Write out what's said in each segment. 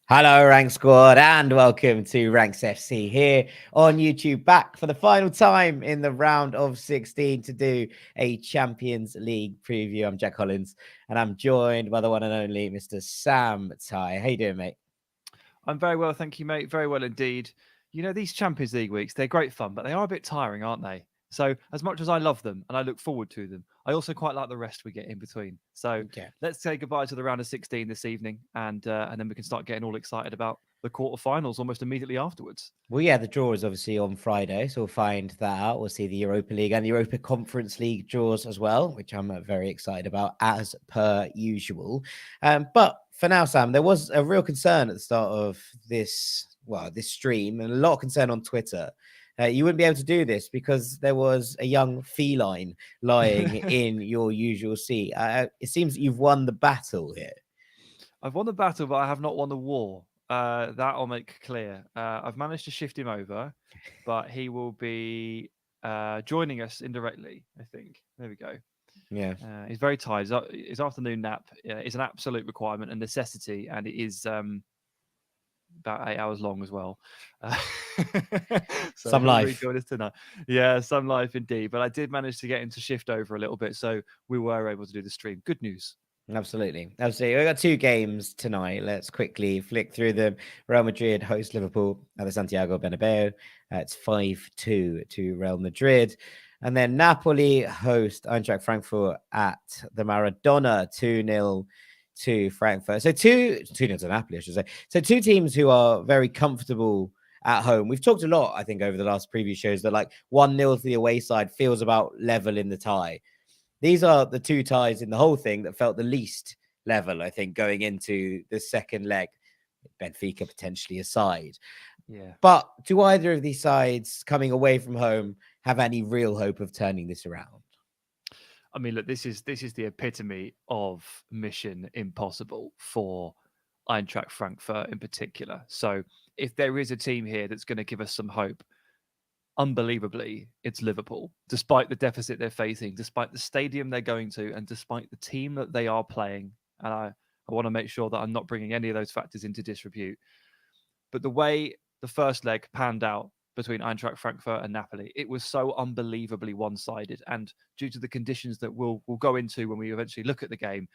Hello, Rank Squad, and welcome to Ranks FC here on YouTube, back for the final time in the round of 16 to do a Champions League preview. I'm Jack Collins, and I'm joined by the one and only Mr. Sam Ty. How you doing, mate? I'm very well, thank you, mate. Very well indeed. You know, these Champions League weeks, they're great fun, but they are a bit tiring, aren't they? So, as much as I love them and I look forward to them, I also quite like the rest we get in between. So, Yeah. let's say goodbye to the round of 16 this evening, and then we can start getting all excited about the quarterfinals almost immediately afterwards. Well, yeah, the draw is obviously on Friday, so we'll find that out. We'll see the Europa League and the Europa Conference League draws as well, which I'm very excited about, as per usual. But for now, Sam, there was a real concern at the start of this stream, and a lot of concern on Twitter. You wouldn't be able to do this because there was a young feline lying in your usual seat. It seems that you've won the battle here. I've won the battle, but I have not won the war. That I'll make clear. I've managed to shift him over, but he will be joining us indirectly, I think. There we go. Yeah. He's very tired. His afternoon nap is an absolute requirement and necessity, and it is about 8 hours long as well. Uh, so Some he'll life. rejoin us tonight. Yeah, some life indeed. But I did manage to get him to shift over a little bit, so we were able to do the stream. Good news. Absolutely. Absolutely. We've got two games tonight. Let's quickly flick through them. Real Madrid host Liverpool at the Santiago Bernabeu. It's 5-2 to Real Madrid. And then Napoli host Eintracht Frankfurt at the Maradona 2-0 to Frankfurt. So 2-0 to Napoli, I should say. So two teams who are very comfortable at home. We've talked a lot, I think, over the last previous shows that like 1-0 to the away side feels about level in the tie. These are the two ties in the whole thing that felt the least level, I think, going into the second leg, Benfica potentially aside. Yeah. But do either of these sides coming away from home have any real hope of turning this around? I mean, look, this is the epitome of mission impossible for Eintracht Frankfurt in particular. So, if there is a team here that's going to give us some hope, unbelievably, it's Liverpool. Despite the deficit they're facing, despite the stadium they're going to, and despite the team that they are playing, and I want to make sure that I'm not bringing any of those factors into disrepute. But the way the first leg panned out between Eintracht Frankfurt and Napoli, it was so unbelievably one-sided. And due to the conditions that we'll go into when we eventually look at the game,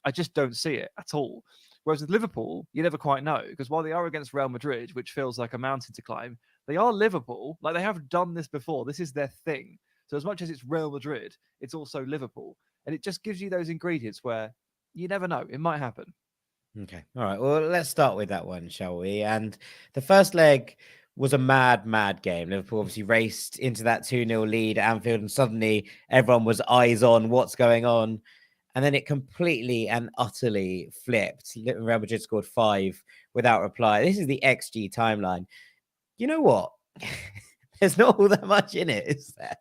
I just don't see it at all. Whereas with Liverpool, you never quite know, because while they are against Real Madrid, which feels like a mountain to climb, they are Liverpool. Like, they have done this before. This is their thing. So as much as it's Real Madrid, it's also Liverpool. And it just gives you those ingredients where you never know. It might happen. Okay. All right. Well, let's start with that one, shall we? And the first leg was a mad game. Liverpool obviously raced into that 2-0 lead at Anfield, and suddenly everyone was eyes on what's going on. And then it completely and utterly flipped. Real Madrid scored 5 without reply. This is the XG timeline. You know what? There's not all that much in it, is there?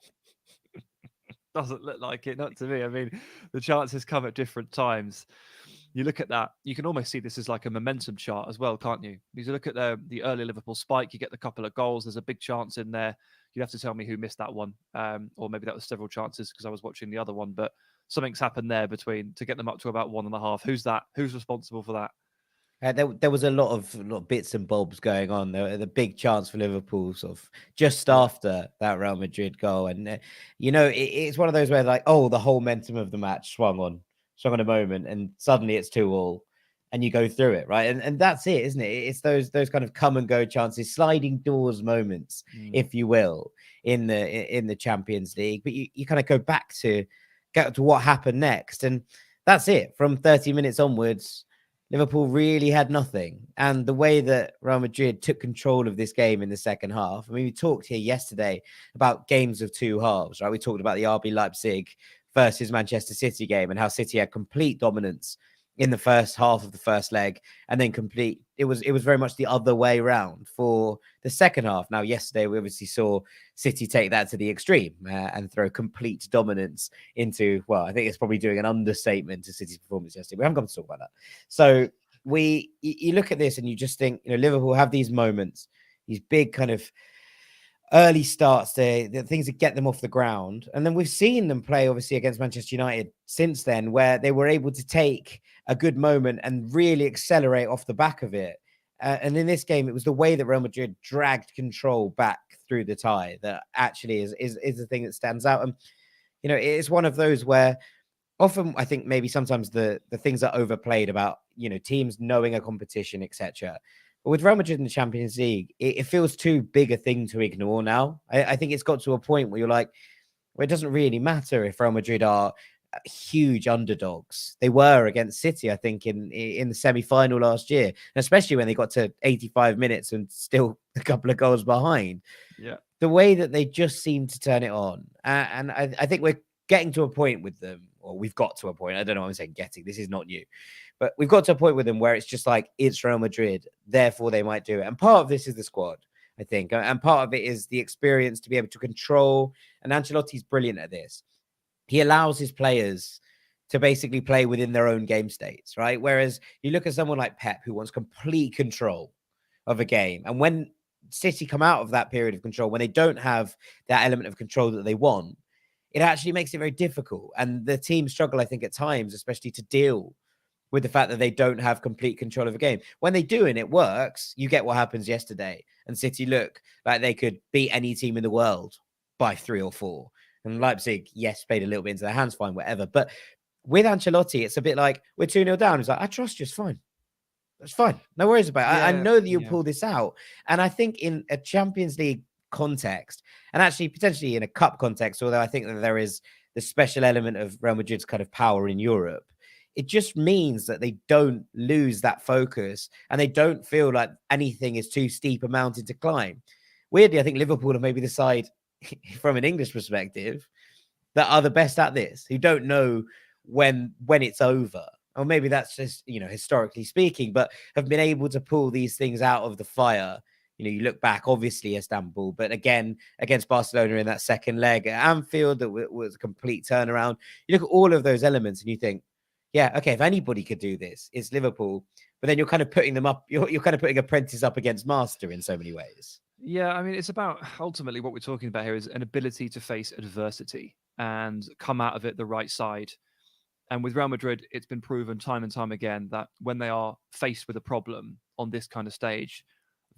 Doesn't look like it, not to me. I mean, the chances come at different times. You look at that, you can almost see this as like a momentum chart as well, can't you? Because you look at the early Liverpool spike, you get the couple of goals, there's a big chance in there. You'd have to tell me who missed that one, or maybe that was several chances because I was watching the other one. But something's happened there between to get them up to about 1.5. Who's that? Who's responsible for that? There was a lot of bits and bobs going on. The big chance for Liverpool sort of just Yeah. after that Real Madrid goal. And, it's one of those where like, oh, the whole momentum of the match swung on a moment, and suddenly it's 2-2 and you go through it, right? And that's it, isn't it? It's those kind of come and go chances, sliding doors moments, if you will, in the Champions League. But you kind of go back to what happened next. And that's it. From 30 minutes onwards, Liverpool really had nothing. And the way that Real Madrid took control of this game in the second half, I mean, we talked here yesterday about games of two halves, right? We talked about the RB Leipzig versus Manchester City game and how City had complete dominance in the first half of the first leg, and then it was very much the other way around for the second half. Now, yesterday we obviously saw City take that to the extreme and throw complete dominance into, well, I think it's probably doing an understatement to City's performance yesterday. We haven't got to talk about that. So you look at this and you just think, Liverpool have these moments, these big kind of early starts, the things that get them off the ground. And then we've seen them play, obviously, against Manchester United since then, where they were able to take a good moment and really accelerate off the back of it. And in this game, it was the way that Real Madrid dragged control back through the tie that actually is the thing that stands out. And, it's one of those where often I think maybe sometimes the things are overplayed about, teams knowing a competition, etc. But with Real Madrid in the Champions League, it feels too big a thing to ignore now. I think it's got to a point where you're like, well, it doesn't really matter if Real Madrid are huge underdogs. They were against City, I think, in the semi-final last year, and especially when they got to 85 minutes and still a couple of goals behind. Yeah. The way that they just seem to turn it on. And I think we're getting to a point with them, or we've got to a point. I don't know what I'm saying, getting. This is not new. But we've got to a point with them where it's just like, it's Real Madrid, therefore they might do it. And part of this is the squad, I think. And part of it is the experience to be able to control. And Ancelotti's brilliant at this. He allows his players to basically play within their own game states, right? Whereas you look at someone like Pep, who wants complete control of a game. And when City come out of that period of control, when they don't have that element of control that they want, it actually makes it very difficult. And the team struggle, I think, at times, especially to deal with the fact that they don't have complete control of a game. When they do and it works, you get what happens yesterday. And City look like they could beat any team in the world by 3 or 4. And Leipzig, yes, played a little bit into their hands, fine, whatever. But with Ancelotti, it's a bit like, we're 2-0 down. It's like, I trust you, it's fine. It's fine. No worries about it. I know that you'll pull this out. And I think in a Champions League context, and actually potentially in a cup context, although I think that there is the special element of Real Madrid's kind of power in Europe, it just means that they don't lose that focus and they don't feel like anything is too steep a mountain to climb. Weirdly, I think Liverpool are maybe the side, from an English perspective, that are the best at this, who don't know when it's over. Or maybe that's just, historically speaking, but have been able to pull these things out of the fire. You look back, obviously, Istanbul, but again, against Barcelona in that second leg at Anfield, that was a complete turnaround. You look at all of those elements and you think, yeah, okay, if anybody could do this, it's Liverpool. But then you're kind of putting them up, you're kind of putting apprentice up against master in so many ways. Yeah, I mean, it's about ultimately what we're talking about here is an ability to face adversity and come out of it the right side. And with Real Madrid, it's been proven time and time again that when they are faced with a problem on this kind of stage,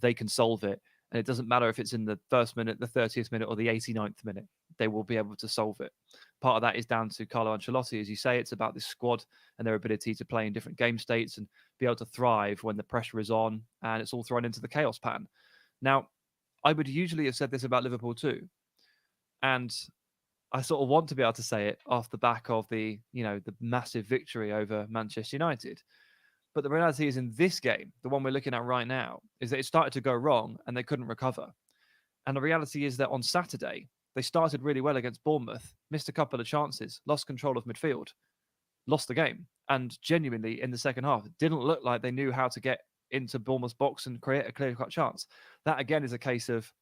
they can solve it. And it doesn't matter if it's in the first minute, the 30th minute, or the 89th minute, they will be able to solve it. Part of that is down to Carlo Ancelotti. As you say, it's about this squad and their ability to play in different game states and be able to thrive when the pressure is on and it's all thrown into the chaos pan. Now, I would usually have said this about Liverpool too. And I sort of want to be able to say it off the back of the massive victory over Manchester United. But the reality is, in this game, the one we're looking at right now, is that it started to go wrong and they couldn't recover. And the reality is that on Saturday, they started really well against Bournemouth, missed a couple of chances, lost control of midfield, lost the game. And genuinely, in the second half, it didn't look like they knew how to get into Bournemouth's box and create a clear-cut chance. That, again, is a case of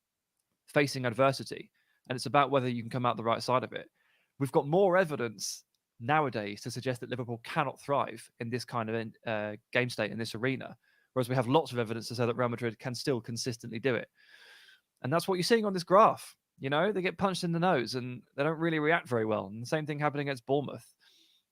facing adversity. And it's about whether you can come out the right side of it. We've got more evidence nowadays to suggest that Liverpool cannot thrive in this kind of game state, in this arena, whereas we have lots of evidence to say that Real Madrid can still consistently do it. And that's what you're seeing on this graph. They get punched in the nose and they don't really react very well. And the same thing happening against Bournemouth.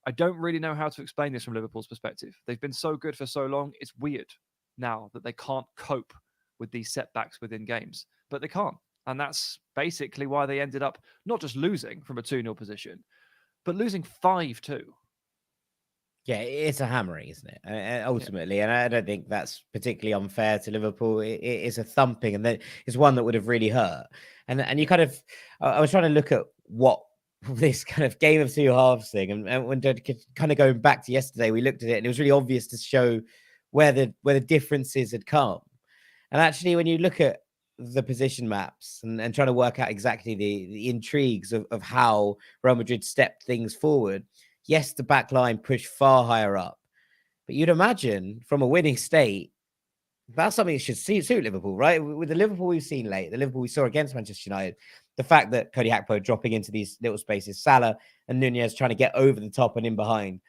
I don't really know how to explain this from Liverpool's perspective. They've been so good for so long. It's weird now that they can't cope with these setbacks within games, but they can't. And that's basically why they ended up not just losing from a 2-0 position, but losing 5-2. Yeah, it's a hammering, isn't it? Ultimately, and I don't think that's particularly unfair to Liverpool. It's a thumping, and it's one that would have really hurt. And you kind of, I was trying to look at what this kind of game of two halves thing, and when kind of going back to yesterday, we looked at it, and it was really obvious to show where the differences had come. And actually, when you look at the position maps and trying to work out exactly the intrigues of how Real Madrid stepped things forward. Yes, the back line pushed far higher up, but you'd imagine from a winning state, that's something that should suit Liverpool, right? With the Liverpool we've seen late, the Liverpool we saw against Manchester United, the fact that Cody Gakpo dropping into these little spaces, Salah and Nunez trying to get over the top and in behind,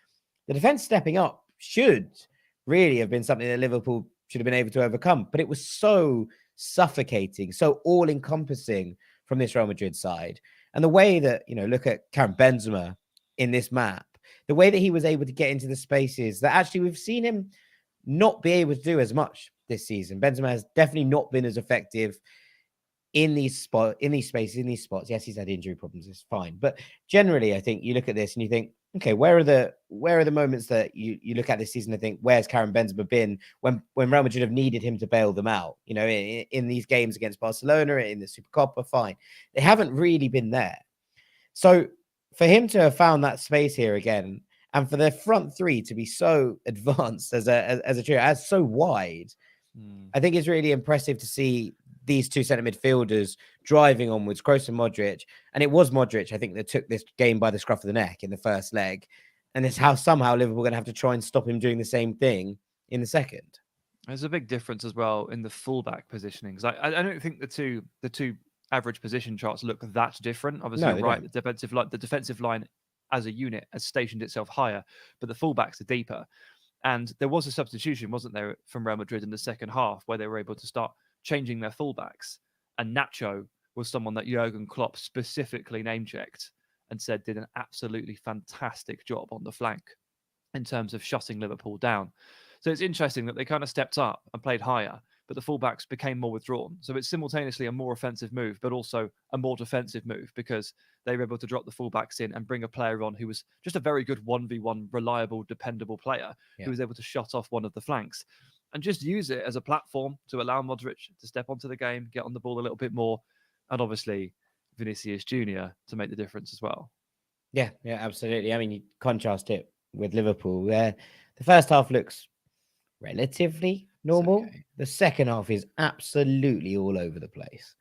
the defense stepping up should really have been something that Liverpool should have been able to overcome, but it was so suffocating, so all-encompassing from this Real Madrid side. And the way that, look at Karim Benzema in this map, the way that he was able to get into the spaces that actually we've seen him not be able to do as much this season. Benzema has definitely not been as effective in these spots. Yes, he's had injury problems. It's fine, but generally, I think you look at this and you think, okay, where are the moments that you look at this season and think, where's Karim Benzema been when Real Madrid have needed him to bail them out? You know, in these games against Barcelona, in the Supercopa, fine, they haven't really been there. So for him to have found that space here again, and for their front three to be so advanced as a trio, as so wide, I think it's really impressive to see these two centre midfielders driving onwards, Kroos and Modric. And it was Modric, I think, that took this game by the scruff of the neck in the first leg. And it's how somehow Liverpool are going to have to try and stop him doing the same thing in the second. There's a big difference as well in the fullback positioning, because I don't think the two average position charts look that different. Obviously, you're right. The defensive line as a unit has stationed itself higher, but the fullbacks are deeper. And there was a substitution, wasn't there, from Real Madrid in the second half, where they were able to start changing their fullbacks. And Nacho was someone that Jurgen Klopp specifically name-checked and said did an absolutely fantastic job on the flank in terms of shutting Liverpool down. So it's interesting that they kind of stepped up and played higher, but the fullbacks became more withdrawn. So it's simultaneously a more offensive move, but also a more defensive move, because they were able to drop the fullbacks in and bring a player on who was just a very good 1v1, reliable, dependable player who was able to shut off one of the flanks and just use it as a platform to allow Modric to step onto the game, get on the ball a little bit more, and obviously Vinicius Jr. to make the difference as well. Yeah, absolutely. I mean, you contrast it with Liverpool, where the first half looks relatively normal. Okay. The second half is absolutely all over the place.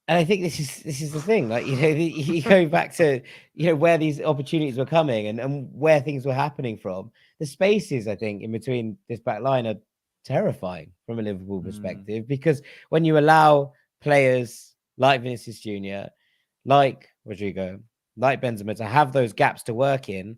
And I think this is the thing, like, you know, you go back to, you know, where these opportunities were coming and where things were happening from. The spaces, I think, in between this back line are terrifying from a Liverpool perspective, because when you allow players like Vinicius Jr., like Rodrigo, like Benzema to have those gaps to work in,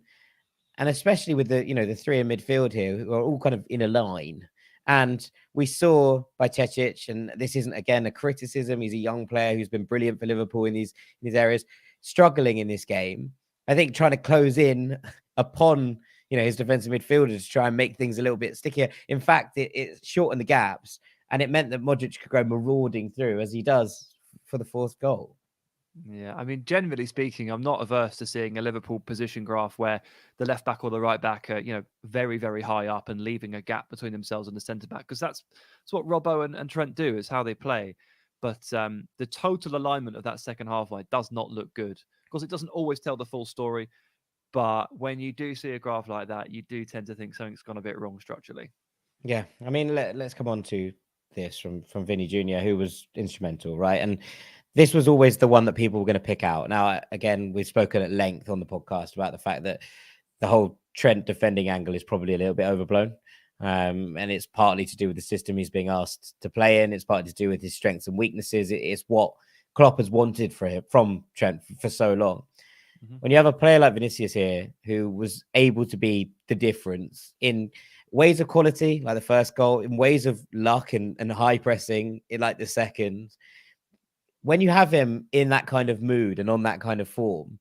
and especially with the, you know, the three in midfield here who are all kind of in a line. And we saw by Cecic, and this isn't, again, a criticism. He's a young player who's been brilliant for Liverpool in these areas, struggling in this game. I think trying to close in upon, you know, his defensive midfielders to try and make things a little bit stickier. In fact, it shortened the gaps, and it meant that Modric could go marauding through, as he does for the fourth goal. Yeah, I mean, generally speaking, I'm not averse to seeing a Liverpool position graph where the left back or the right back are, you know, very, very high up and leaving a gap between themselves and the centre back, because that's what Robbo and Trent do, is how they play. But the total alignment of that second half line does not look good. Of course, it doesn't always tell the full story, but when you do see a graph like that, you do tend to think something's gone a bit wrong structurally. Yeah, I mean, let's come on to this from Vinny Jr., who was instrumental, right? And this was always the one that people were going to pick out. Now, again, we've spoken at length on the podcast about the fact that the whole Trent defending angle is probably a little bit overblown. And it's partly to do with the system he's being asked to play in. It's partly to do with his strengths and weaknesses. It's what Klopp has wanted for him from Trent for so long. Mm-hmm. When you have a player like Vinicius here, who was able to be the difference in ways of quality, like the first goal, in ways of luck and high pressing, in like the second, when you have him in that kind of mood and on that kind of form,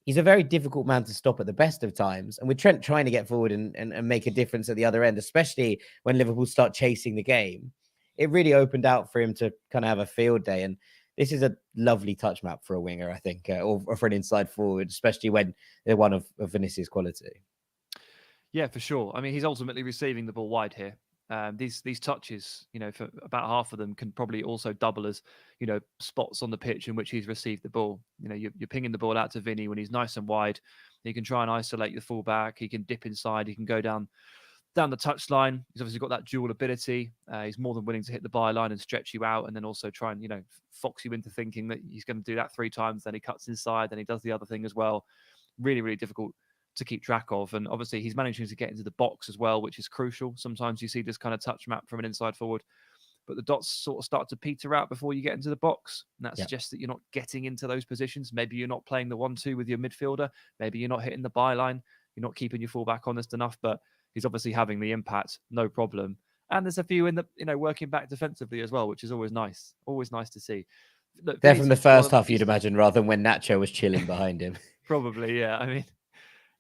he's a very difficult man to stop at the best of times. And with Trent trying to get forward and make a difference at the other end, especially when Liverpool start chasing the game, it really opened out for him to kind of have a field day. And this is a lovely touch map for a winger, I think, or for an inside forward, especially when they're one of Vinicius' quality. Yeah, for sure. I mean, he's ultimately receiving the ball wide here. These touches, you know, for about half of them can probably also double as, you know, spots on the pitch in which he's received the ball. You know, you're pinging the ball out to Vinny when he's nice and wide. He can try and isolate the fullback. He can dip inside. He can go down the touchline. He's obviously got that dual ability. He's more than willing to hit the byline and stretch you out, and then also try and, you know, fox you into thinking that he's going to do that 3 times. Then he cuts inside. Then he does the other thing as well. Really, really difficult to keep track of. And obviously he's managing to get into the box as well, which is crucial. Sometimes you see this kind of touch map from an inside forward, but the dots sort of start to peter out before you get into the box. And that suggests that you're not getting into those positions. Maybe you're not playing the 1-2 with your midfielder. Maybe you're not hitting the byline. You're not keeping your fullback honest enough, but he's obviously having the impact, no problem. And there's a few in the, you know, working back defensively as well, which is always nice. Always nice to see. Look, they're from the first half, you'd imagine, rather than when Nacho was chilling behind him. Probably, yeah. I mean,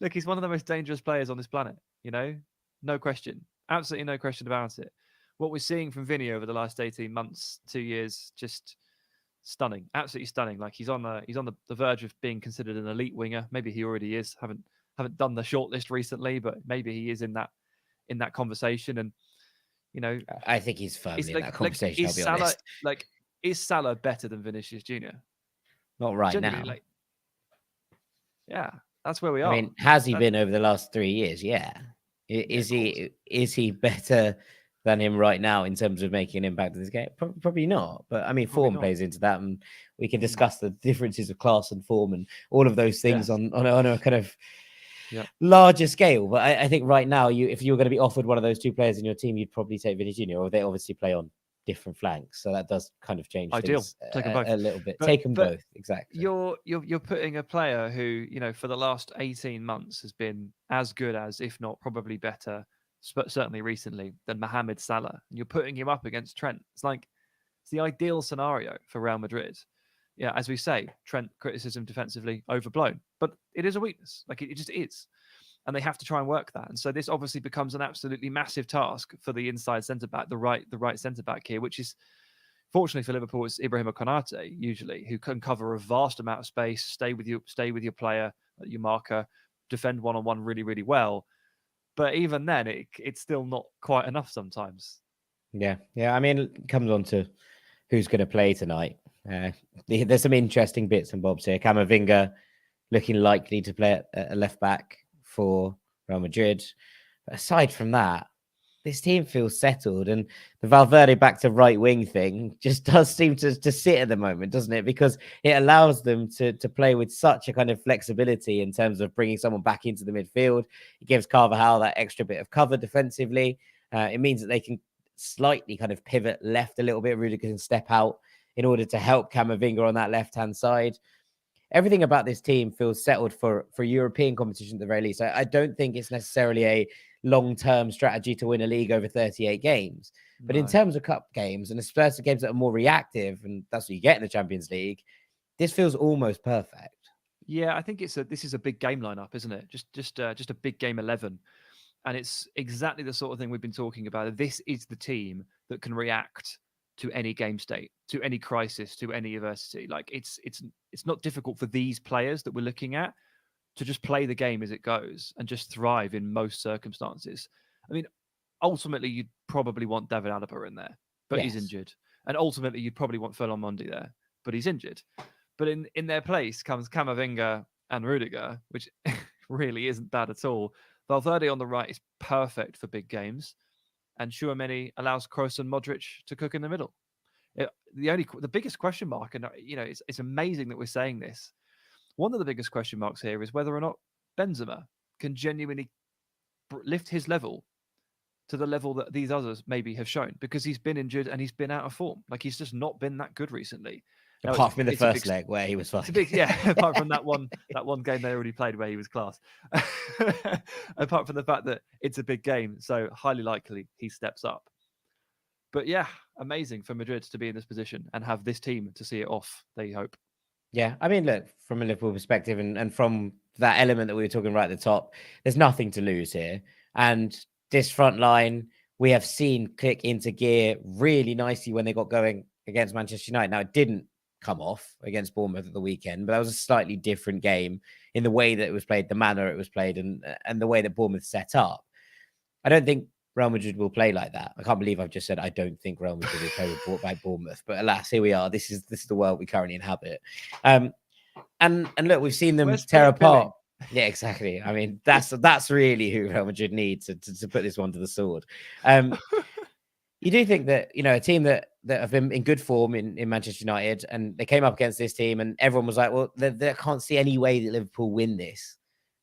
look, he's one of the most dangerous players on this planet, you know, no question. Absolutely no question about it. What we're seeing from Vinny over the last 18 months, 2 years, just stunning, absolutely stunning. Like he's on the verge of being considered an elite winger. Maybe he already is. Haven't done the shortlist recently, but maybe he is in that conversation. And you know, I think he's firmly in that conversation. I'll be honest. Is Salah better than Vinicius Junior? Not right Genuinely, now. Yeah, that's where we I are. mean, has he been over the last 3 years? Yeah. Is he better than him right now in terms of making an impact in this game? Probably not. But I mean, form plays into that, and we can discuss the differences of class and form and all of those things on a kind of larger scale. But I think right now, if you were going to be offered one of those two players in your team, you'd probably take Vinny Junior, or they obviously play on different flanks, so that does kind of change things a little bit. Take them both, exactly. You're putting a player who, for the last 18 months has been as good as, if not probably better, certainly recently, than Mohamed Salah. And you're putting him up against Trent. It's the ideal scenario for Real Madrid. Yeah, as we say, Trent criticism defensively overblown, but it is a weakness. Like it just is. And they have to try and work that. And so this obviously becomes an absolutely massive task for the inside centre back, the right centre back here, which is, fortunately for Liverpool, it's Ibrahima Konate usually, who can cover a vast amount of space, stay with your player, your marker, defend one-on-one really, really well. But even then, it's still not quite enough sometimes. Yeah. I mean, it comes on to who's going to play tonight. There's some interesting bits and bobs here. Camavinga looking likely to play at a left back for Real Madrid. But aside from that, this team feels settled, and the Valverde back to right wing thing just does seem to sit at the moment, doesn't it? Because it allows them to play with such a kind of flexibility in terms of bringing someone back into the midfield. It gives Carvajal that extra bit of cover defensively. It means that they can slightly kind of pivot left a little bit. Rudiger can step out in order to help Camavinga on that left-hand side. Everything about this team feels settled for European competition at the very least. I don't think it's necessarily a long-term strategy to win a league over 38 games. But in terms of cup games, and especially games that are more reactive, and that's what you get in the Champions League, this feels almost perfect. Yeah, I think this is a big game lineup, isn't it? Just a big game 11. And it's exactly the sort of thing we've been talking about. This is the team that can react to any game state, to any crisis, to any adversity. Like it's not difficult for these players that we're looking at to just play the game as it goes and just thrive in most circumstances. I mean, ultimately, you'd probably want David Alaba in there, but he's injured. And ultimately, you'd probably want Ferland Mendy there, but he's injured. But in their place comes Camavinga and Rudiger, which really isn't bad at all. Valverde on the right is perfect for big games, and Tchouaméni allows Kroos and Modric to cook in the middle. The biggest question mark, and it's amazing that we're saying this. One of the biggest question marks here is whether or not Benzema can genuinely lift his level to the level that these others maybe have shown, because he's been injured and he's been out of form. Like he's just not been that good recently. Apart from in the first leg where he was fine. Apart from that one game they already played where he was class. Apart from the fact that it's a big game, so highly likely he steps up. But yeah, amazing for Madrid to be in this position and have this team to see it off, they hope. Yeah, I mean, look, from a Liverpool perspective and from that element that we were talking right at the top, there's nothing to lose here. And this front line, we have seen click into gear really nicely when they got going against Manchester United. Now, it didn't come off against Bournemouth at the weekend, but that was a slightly different game in the way that it was played, the manner it was played, and the way that Bournemouth set up. I don't think Real Madrid will play like that. I can't believe I've just said I don't think Real Madrid will play with Bournemouth, but alas, here we are. This is the world we currently inhabit. And look, we've seen them tear apart. Yeah, exactly. I mean, that's really who Real Madrid needs to put this one to the sword. You do think that, a team that have been in good form in Manchester United, and they came up against this team and everyone was like, well, they can't see any way that Liverpool win this.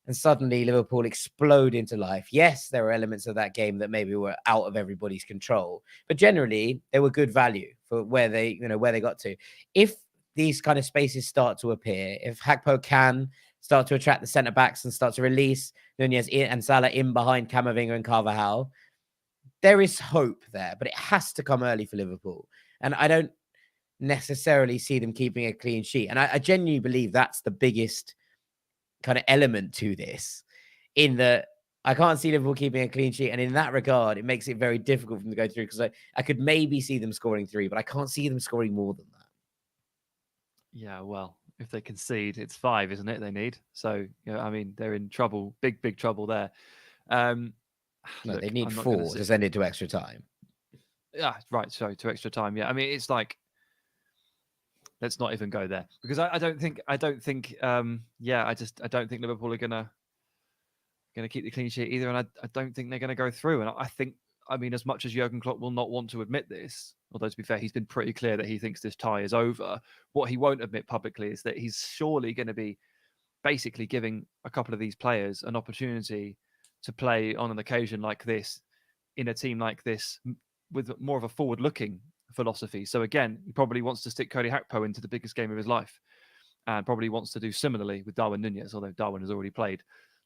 And suddenly Liverpool explode into life. Yes, there are elements of that game that maybe were out of everybody's control, but generally they were good value for where they got to. If these kind of spaces start to appear, if Hakpo can start to attract the centre backs and start to release Nunez and Salah in behind Camavinga and Carvajal, there is hope there, but it has to come early for Liverpool. And I don't necessarily see them keeping a clean sheet. And I genuinely believe that's the biggest kind of element to this, in that I can't see Liverpool keeping a clean sheet. And in that regard, it makes it very difficult for them to go through because I could maybe see them scoring 3, but I can't see them scoring more than that. Yeah, well, if they concede, it's 5, isn't it? They need. So, I mean, they're in trouble, big trouble there. No, Look, they need I'm not going to 4 to sit. send it to extra time. Yeah, right. Sorry, to extra time. Yeah, I mean, it's like, let's not even go there because I don't think, yeah, I don't think Liverpool are gonna keep the clean sheet either, and I don't think they're gonna go through. And I think, I mean, as much as Jurgen Klopp will not want to admit this, although to be fair, he's been pretty clear that he thinks this tie is over. What he won't admit publicly is that he's surely going to be basically giving a couple of these players an opportunity to play on an occasion like this in a team like this with more of a forward-looking philosophy. So again, he probably wants to stick Cody Gakpo into the biggest game of his life, and probably wants to do similarly with Darwin Nunez, although Darwin has already played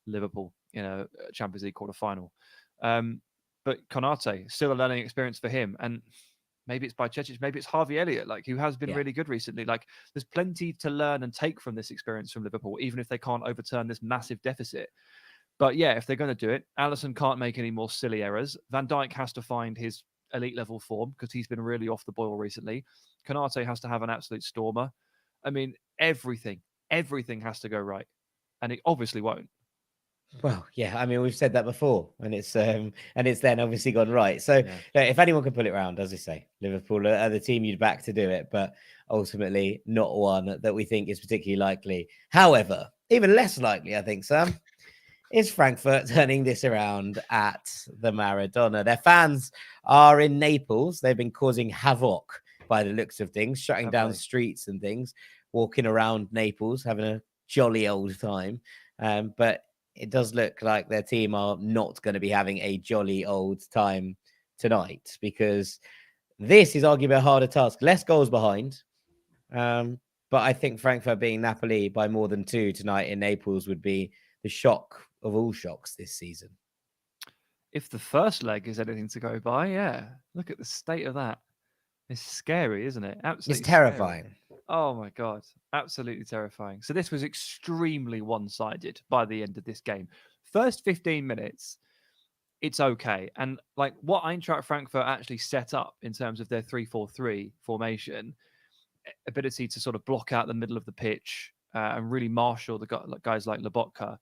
Liverpool in a Champions League quarter-final. But Konate, still a learning experience for him, and maybe it's by Bajcetic, maybe it's Harvey Elliott, like, who has been really good recently. Like, there's plenty to learn and take from this experience from Liverpool, even if they can't overturn this massive deficit. But yeah, if they're going to do it, Alisson can't make any more silly errors. Van Dijk has to find his elite level form because he's been really off the boil recently. Konate has to have an absolute stormer. I mean, everything has to go right, and it obviously won't. Well, yeah, I mean, we've said that before, and it's then obviously gone right. So if anyone can pull it around, as I say, Liverpool are the team you'd back to do it, but ultimately not one that we think is particularly likely. However, even less likely, I think, Sam, is Frankfurt turning this around at the Maradona. Their fans are in Naples. They've been causing havoc by the looks of things, shutting down streets and things, walking around Naples, having a jolly old time. But it does look like their team are not going to be having a jolly old time tonight because this is arguably a harder task. Less goals behind. But I think Frankfurt being Napoli by more than 2 tonight in Naples would be the shock of all shocks this season. If the first leg is anything to go by, yeah. Look at the state of that. It's scary, isn't it? Absolutely, it's terrifying. Scary. Oh my god, absolutely terrifying. So this was extremely one-sided by the end of this game. First 15 minutes, it's okay. And like what Eintracht Frankfurt actually set up in terms of their 3-4-3 formation, ability to sort of block out the middle of the pitch and really marshal the guys like Lobotka,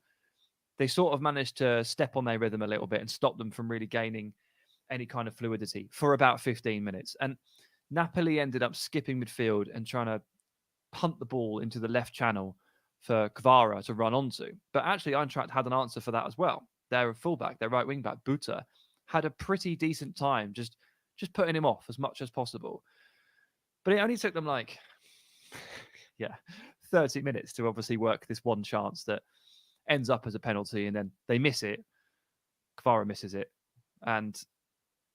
they sort of managed to step on their rhythm a little bit and stop them from really gaining any kind of fluidity for about 15 minutes. And Napoli ended up skipping midfield and trying to punt the ball into the left channel for Kvara to run onto. But actually, Eintracht had an answer for that as well. Their fullback, their right wing back, Buta, had a pretty decent time just putting him off as much as possible. But it only took them 30 minutes to obviously work this one chance that ends up as a penalty, and then they miss it. Kvara misses it, and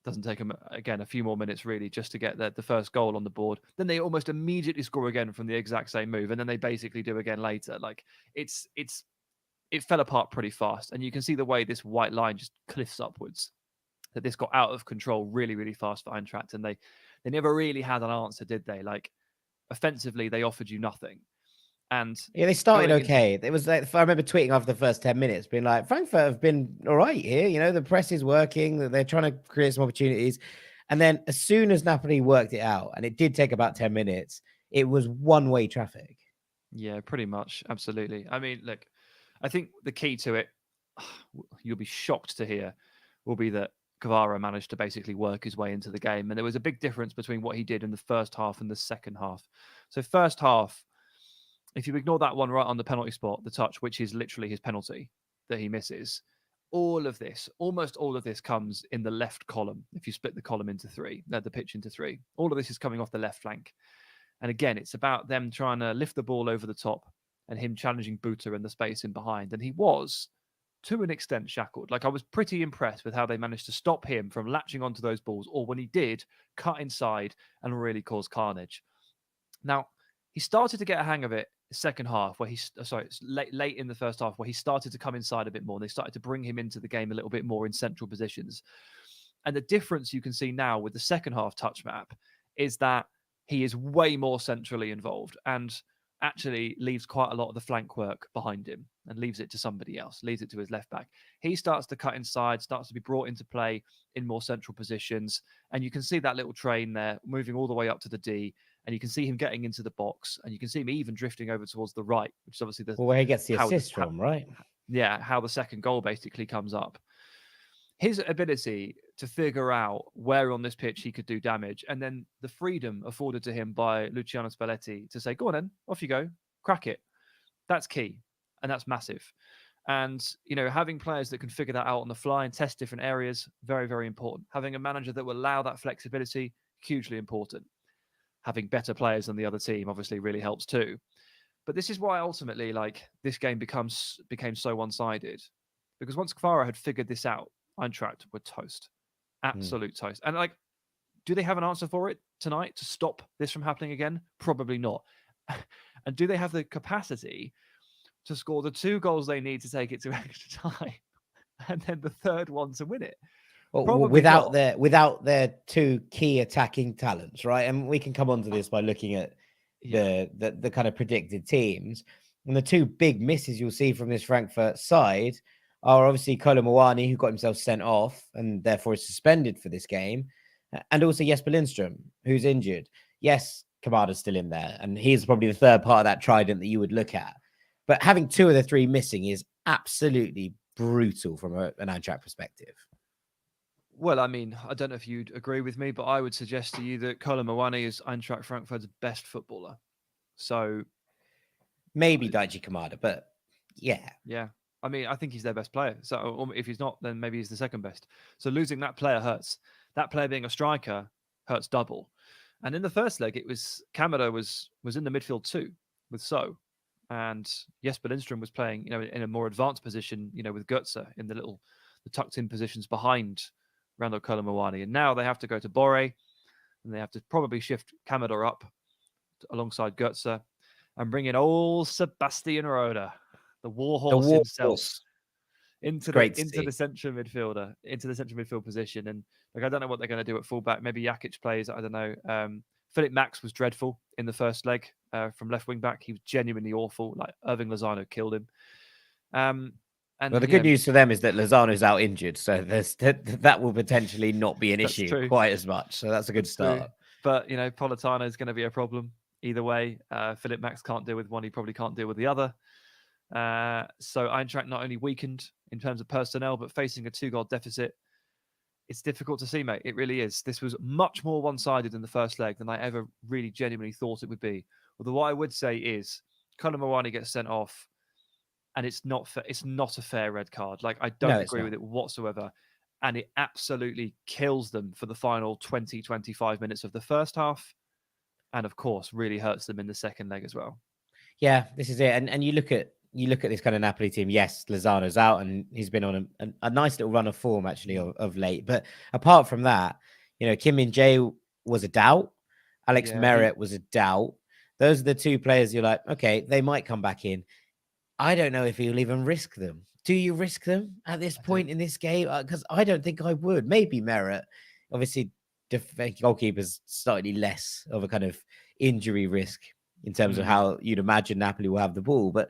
doesn't take them, again, a few more minutes really just to get the first goal on the board. Then they almost immediately score again from the exact same move, and then they basically do again later. Like it fell apart pretty fast, and you can see the way this white line just cliffs upwards. That this got out of control really, really fast for Eintracht, and they never really had an answer, did they? Like offensively, they offered you nothing. And yeah, they started okay. It was like, I remember tweeting after the first 10 minutes, being like, Frankfurt have been all right here. You know, the press is working. They're trying to create some opportunities. And then as soon as Napoli worked it out, and it did take about 10 minutes, it was one-way traffic. Yeah, pretty much. Absolutely. I mean, look, I think the key to it, you'll be shocked to hear, will be that Kvara managed to basically work his way into the game. And there was a big difference between what he did in the first half and the second half. So first half, if you ignore that one right on the penalty spot, the touch, which is literally his penalty that he misses, almost all of this comes in the left column. If you split the column into three, the pitch into three, all of this is coming off the left flank. And again, it's about them trying to lift the ball over the top and him challenging Buta in the space in behind. And he was, to an extent, shackled. Like, I was pretty impressed with how they managed to stop him from latching onto those balls, or when he did, cut inside and really cause carnage. Now, he started to get a hang of it second half, where late in the first half, where he started to come inside a bit more, and they started to bring him into the game a little bit more in central positions. And the difference you can see now with the second half touch map is that he is way more centrally involved. And actually leaves quite a lot of the flank work behind him and leaves it to somebody else, leaves it to his left back. He starts to cut inside, starts to be brought into play in more central positions. And you can see that little train there moving all the way up to the D. And you can see him getting into the box. And you can see him even drifting over towards the right, which is obviously where he gets the assist from, right? How the second goal basically comes up. His ability to figure out where on this pitch he could do damage, and then the freedom afforded to him by Luciano Spalletti to say, go on then, off you go, crack it. That's key, and that's massive. And, having players that can figure that out on the fly and test different areas, very, very important. Having a manager that will allow that flexibility, hugely important. Having better players than the other team obviously really helps too. But this is why ultimately, this game became so one-sided. Because once Kvara had figured this out, Eintracht were toast. Absolute toast. And do they have an answer for it tonight to stop this from happening again? Probably not. And do they have the capacity to score the 2 goals they need to take it to extra time and then the third one to win it? Well, without their 2 key attacking talents, right? And we can come on to this by looking at the kind of predicted teams. And the 2 big misses you'll see from this Frankfurt side are obviously Kolo Muani, who got himself sent off and therefore is suspended for this game, and also Jesper Lindström, who's injured. Yes, Kamada's still in there, and he's probably the third part of that trident that you would look at. But having 2 of the 3 missing is absolutely brutal from an Eintracht perspective. Well, I mean, I don't know if you'd agree with me, but I would suggest to you that Kolo Muani is Eintracht Frankfurt's best footballer. So maybe Daichi Kamada, but yeah. Yeah. I mean, I think he's their best player. So if he's not, then maybe he's the second best. So losing that player hurts. That player being a striker hurts double. And in the first leg, it was Kamada was in the midfield too with So. And Jesper Lindström was playing, in a more advanced position, with Götze in the tucked in positions behind Randall Kolo Muani. And now they have to go to Boré, and they have to probably shift Kamada up alongside Götze and bring in old Sebastian Rode, the warhorse himself, into the central midfield position. And I don't know what they're going to do at fullback. Maybe Jakic plays. I don't know. Philip Max was dreadful in the first leg from left wing back. He was genuinely awful. Like Irving Lozano killed him. And the good news for them is that Lozano's out injured, so that will potentially not be an issue quite as much. So that's a good start. True. But Politano is going to be a problem either way. Philip Max can't deal with one; he probably can't deal with the other. So Eintracht not only weakened in terms of personnel, but facing a 2-goal deficit. It's difficult to see, mate. It really is. This was much more one-sided in the first leg than I ever really genuinely thought it would be. Although what I would say is, Kolo Muani gets sent off, and it's not a fair red card. I don't agree with it whatsoever. And it absolutely kills them for the final 20, 25 minutes of the first half. And of course, really hurts them in the second leg as well. Yeah, this is it. And you look at this kind of Napoli team. Yes, Lozano's out, and he's been on a nice little run of form actually of late. But apart from that, Kim Min-jae was a doubt. Alex Merritt was a doubt. Those are the 2 players you're like, okay, they might come back in. I don't know if you'll even risk them. Do you risk them at this point in this game? Because I don't think I would. Maybe Merritt. Obviously, goalkeeper's slightly less of a kind of injury risk in terms of how you'd imagine Napoli will have the ball. But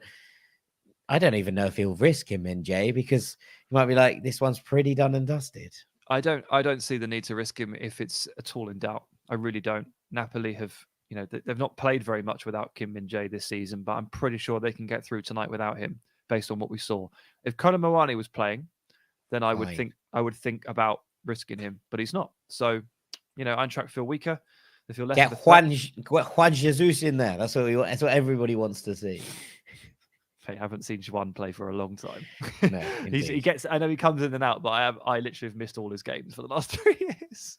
I don't even know if he'll risk him in Jay, because he might be like, this one's pretty done and dusted. I don't see the need to risk him if it's at all in doubt. I really don't. Napoli have, they've not played very much without Kim Min-jae this season, but I'm pretty sure they can get through tonight without him based on what we saw. If Kolo Muani was playing, then I would think about risking him, but he's not. So, Eintracht feel weaker. They feel less. Get Juan Jesus in there. That's what everybody wants to see. I haven't seen Juan play for a long time. No, he gets. I know he comes in and out, but I literally have missed all his games for the last 3 years.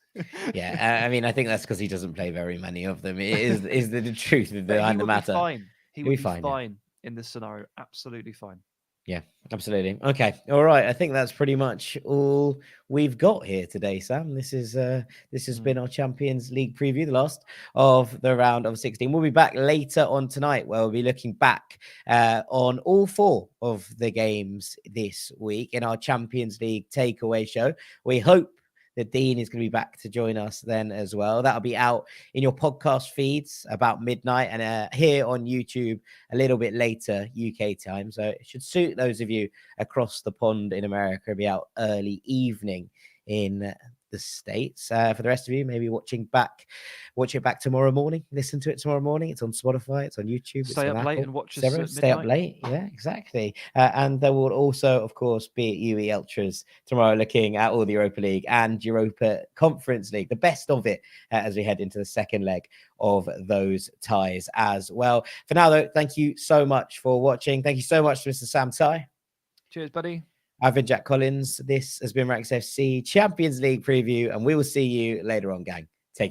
Yeah, I mean, I think that's because he doesn't play very many of them. It is the truth behind the matter. He would be fine in this scenario. Absolutely fine. Yeah, absolutely. Okay, all right. I think that's pretty much all we've got here today, Sam. This has been our Champions League preview, the last of the round of 16. We'll be back later on tonight, where we'll be looking back on all 4 of the games this week in our Champions League takeaway show. We hope that Dean is going to be back to join us then as well. That'll be out in your podcast feeds about midnight, and here on YouTube a little bit later UK time. So it should suit those of you across the pond in America. It'll be out early evening in the States. For the rest of you, maybe watch it back tomorrow morning. Listen to it tomorrow morning. It's on Spotify. It's on YouTube. Stay it's up on late Apple, and watch us etc. at Stay up midnight. late. Yeah, exactly. And there will also, of course, be UE Ultras tomorrow, looking at all the Europa League and Europa Conference League, the best of it, as we head into the second leg of those ties as well. For now, though, thank you so much for watching. Thank you so much to Mr. Sam Tsai. Cheers, buddy. I've been Jack Collins. This has been Ranks FC Champions League preview, and we will see you later on, gang.